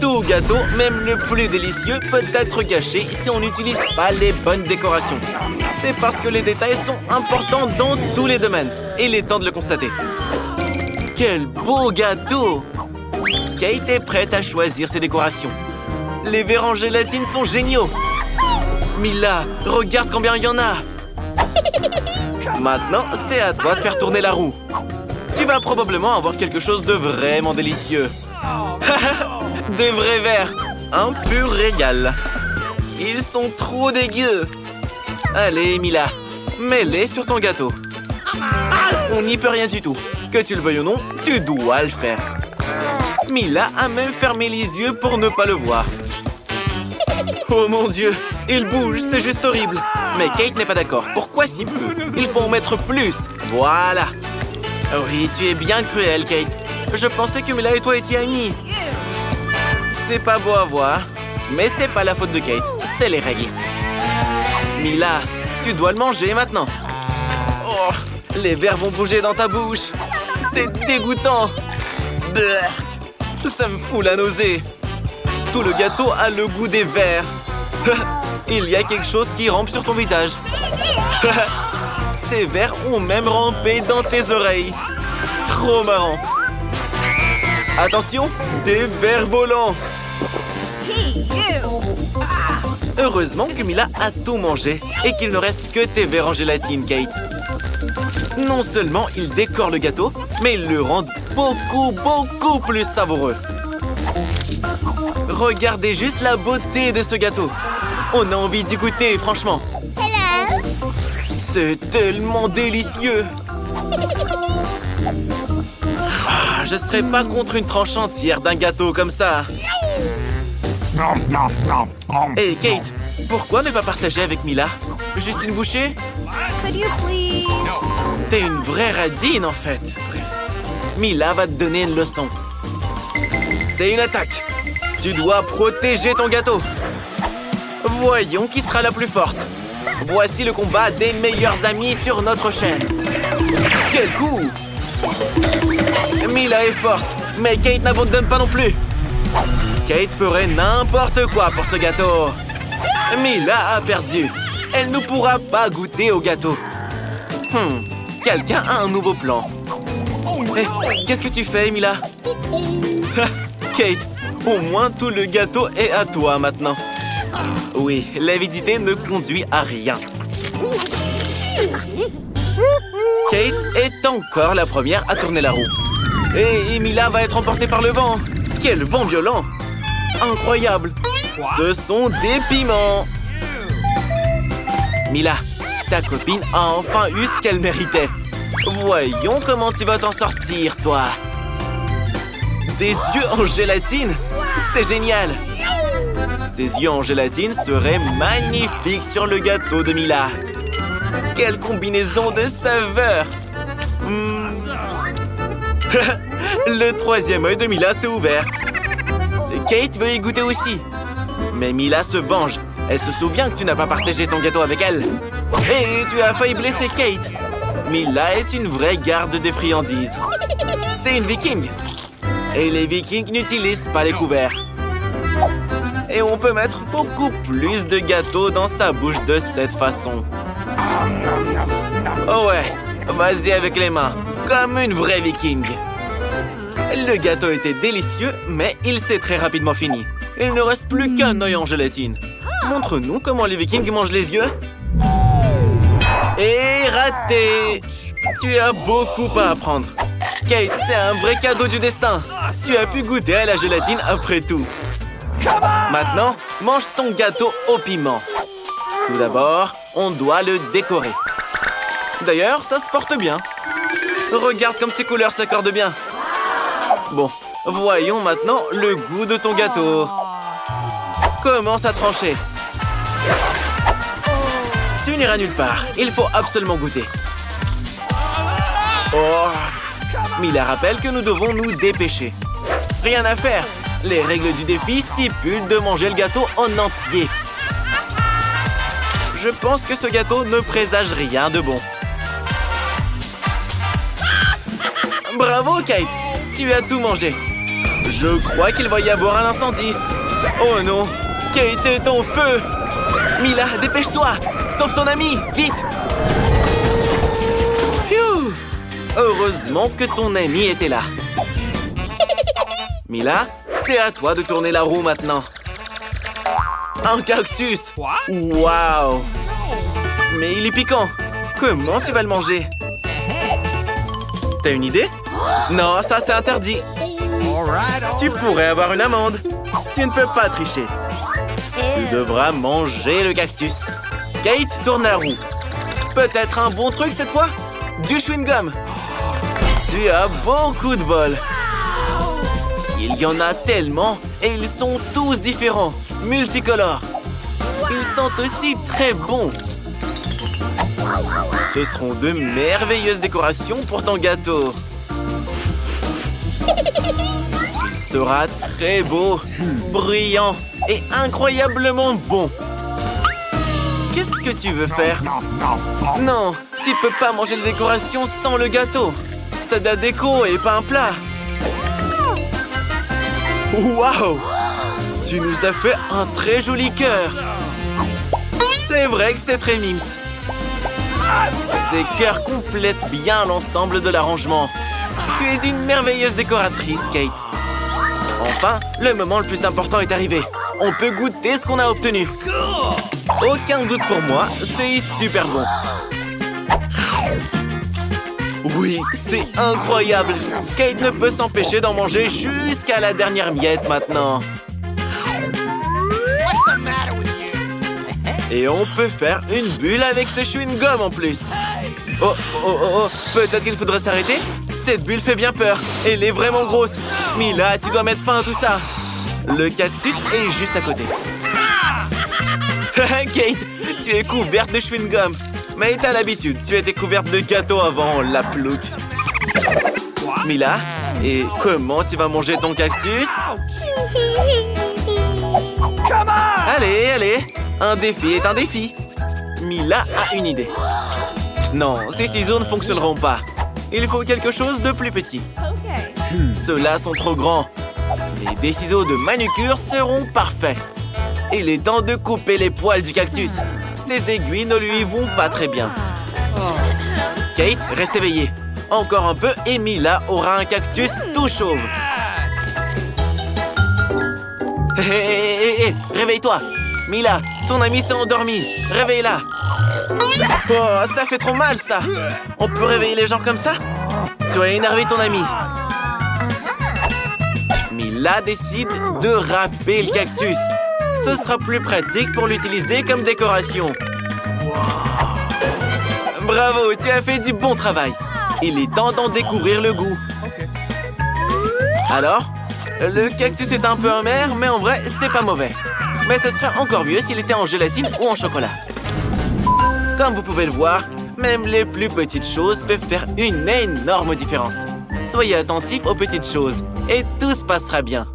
Tout gâteau, même le plus délicieux, peut être gâché si on n'utilise pas les bonnes décorations. C'est parce que les détails sont importants dans tous les domaines. Et il est temps de le constater. Quel beau gâteau! Kate est prête à choisir ses décorations. Les verres en gélatine sont géniaux. Mila, regarde combien il y en a. Maintenant, c'est à toi de faire tourner la roue. Tu vas probablement avoir quelque chose de vraiment délicieux. Des vrais verres. Un pur régal. Ils sont trop dégueux. Allez, Mila, mets-les sur ton gâteau. On n'y peut rien du tout. Que tu le veuilles ou non, tu dois le faire. Mila a même fermé les yeux pour ne pas le voir. Oh mon Dieu, il bouge, c'est juste horrible. Mais Kate n'est pas d'accord. Pourquoi si peu? Il faut en mettre plus. Voilà. Oui, tu es bien cruelle, Kate. Je pensais que Mila et toi étiez amis. C'est pas beau à voir, mais c'est pas la faute de Kate, c'est les règles. Mila, tu dois le manger maintenant. Oh, les verres vont bouger dans ta bouche. C'est dégoûtant. Bleh. Ça me fout la nausée. Tout le gâteau a le goût des verres. Il y a quelque chose qui rampe sur ton visage. Ces verres ont même rampé dans tes oreilles. Trop marrant. Attention, des vers volants. Heureusement que Mila a tout mangé et qu'il ne reste que tes verres en gélatine, Kate. Non seulement ils décorent le gâteau, mais ils le rendent beaucoup plus savoureux. Regardez juste la beauté de ce gâteau. On a envie d'y goûter, franchement. C'est tellement délicieux. Je serais pas contre une tranche entière d'un gâteau comme ça. Hey Kate, pourquoi ne pas partager avec Mila? Juste une bouchée? T'es une vraie radine en fait. Bref, Mila va te donner une leçon. C'est une attaque. Tu dois protéger ton gâteau. Voyons qui sera la plus forte. Voici le combat des meilleurs amis sur notre chaîne. Quel coup! Mila est forte, mais Kate n'abandonne pas non plus. Kate ferait n'importe quoi pour ce gâteau. Mila a perdu. Elle ne pourra pas goûter au gâteau. Quelqu'un a un nouveau plan. Hey, qu'est-ce que tu fais, Mila? Kate, au moins tout le gâteau est à toi maintenant. Oui, l'avidité ne conduit à rien. Kate est encore la première à tourner la roue. Et Mila va être emportée par le vent. Quel vent violent! Incroyable! Ce sont des piments! Mila, ta copine a enfin eu ce qu'elle méritait. Voyons comment tu vas t'en sortir, toi. Des yeux en gélatine? C'est génial! Ces yeux en gélatine seraient magnifiques sur le gâteau de Mila. Quelle combinaison de saveurs! Le troisième œil de Mila s'est ouvert. Kate veut y goûter aussi. Mais Mila se venge. Elle se souvient que tu n'as pas partagé ton gâteau avec elle. Et tu as failli blesser Kate. Mila est une vraie garde des friandises. C'est une viking. Et les vikings n'utilisent pas les couverts. Et on peut mettre beaucoup plus de gâteaux dans sa bouche de cette façon. Oh ouais, vas-y avec les mains, comme une vraie viking. Le gâteau était délicieux, mais il s'est très rapidement fini. Il ne reste plus qu'un œil en gélatine. Montre-nous comment les vikings mangent les yeux. Et raté! Tu as beaucoup à apprendre. Kate, c'est un vrai cadeau du destin. Tu as pu goûter à la gélatine après tout. Maintenant, mange ton gâteau au piment. Tout d'abord, on doit le décorer. D'ailleurs, ça se porte bien. Regarde comme ces couleurs s'accordent bien. Bon, voyons maintenant le goût de ton gâteau. Commence à trancher. Tu n'iras nulle part. Il faut absolument goûter. Oh! Mila rappelle que nous devons nous dépêcher. Rien à faire. Les règles du défi stipulent de manger le gâteau en entier. Je pense que ce gâteau ne présage rien de bon. Bravo, Kate! Tu as tout mangé. Je crois qu'il va y avoir un incendie. Oh non, Kate est en feu. Mila, dépêche-toi. Sauve ton ami, vite. Phew. Heureusement que ton ami était là. Mila, c'est à toi de tourner la roue maintenant. Un cactus. Waouh. Mais il est piquant. Comment tu vas le manger? T'as une idée? Non, ça c'est interdit. Tu pourrais avoir une amende. Tu ne peux pas tricher. Tu devras manger le cactus. Kate, tourne la roue. Peut-être un bon truc cette fois? Du chewing-gum. Tu as beaucoup de bol. Il y en a tellement et ils sont tous différents, multicolores. Ils sont aussi très bons. Ce seront de merveilleuses décorations pour ton gâteau. Il sera très beau, brillant et incroyablement bon. Qu'est-ce que tu veux faire? Non, tu peux pas manger les décorations sans le gâteau. C'est de la déco et pas un plat. Waouh! Tu nous as fait un très joli cœur. C'est vrai que c'est très mimes. Ces cœurs complètent bien l'ensemble de l'arrangement. Tu es une merveilleuse décoratrice, Kate. Enfin, le moment le plus important est arrivé. On peut goûter ce qu'on a obtenu. Aucun doute pour moi, c'est super bon. Oui, c'est incroyable. Kate ne peut s'empêcher d'en manger jusqu'à la dernière miette maintenant. Et on peut faire une bulle avec ce chewing-gum en plus. Oh, peut-être qu'il faudrait s'arrêter? Cette bulle fait bien peur. Elle est vraiment grosse. Mila, tu dois mettre fin à tout ça. Le cactus est juste à côté. Kate, tu es couverte de chewing-gum. Mais t'as l'habitude, tu étais couverte de gâteau avant, la plouc. Mila, et comment tu vas manger ton cactus? Allez, un défi est un défi. Mila a une idée. Non, ces ciseaux ne fonctionneront pas. Il faut quelque chose de plus petit. Ceux-là sont trop grands. Mais des ciseaux de manucure seront parfaits. Il est temps de couper les poils du cactus. Ces aiguilles ne lui vont pas très bien. Kate, reste éveillée. Encore un peu et Mila aura un cactus tout chauve. Hé, réveille-toi. Mila, ton ami s'est endormi. Réveille-la. Oh, ça fait trop mal, ça. On peut réveiller les gens comme ça? Tu as énervé ton ami. Mila décide de râper le cactus. Ce sera plus pratique pour l'utiliser comme décoration. Bravo, tu as fait du bon travail. Il est temps d'en découvrir le goût. Alors, le cactus est un peu amer, mais en vrai, c'est pas mauvais. Mais ce serait encore mieux s'il était en gélatine ou en chocolat. Comme vous pouvez le voir, même les plus petites choses peuvent faire une énorme différence. Soyez attentifs aux petites choses et tout se passera bien.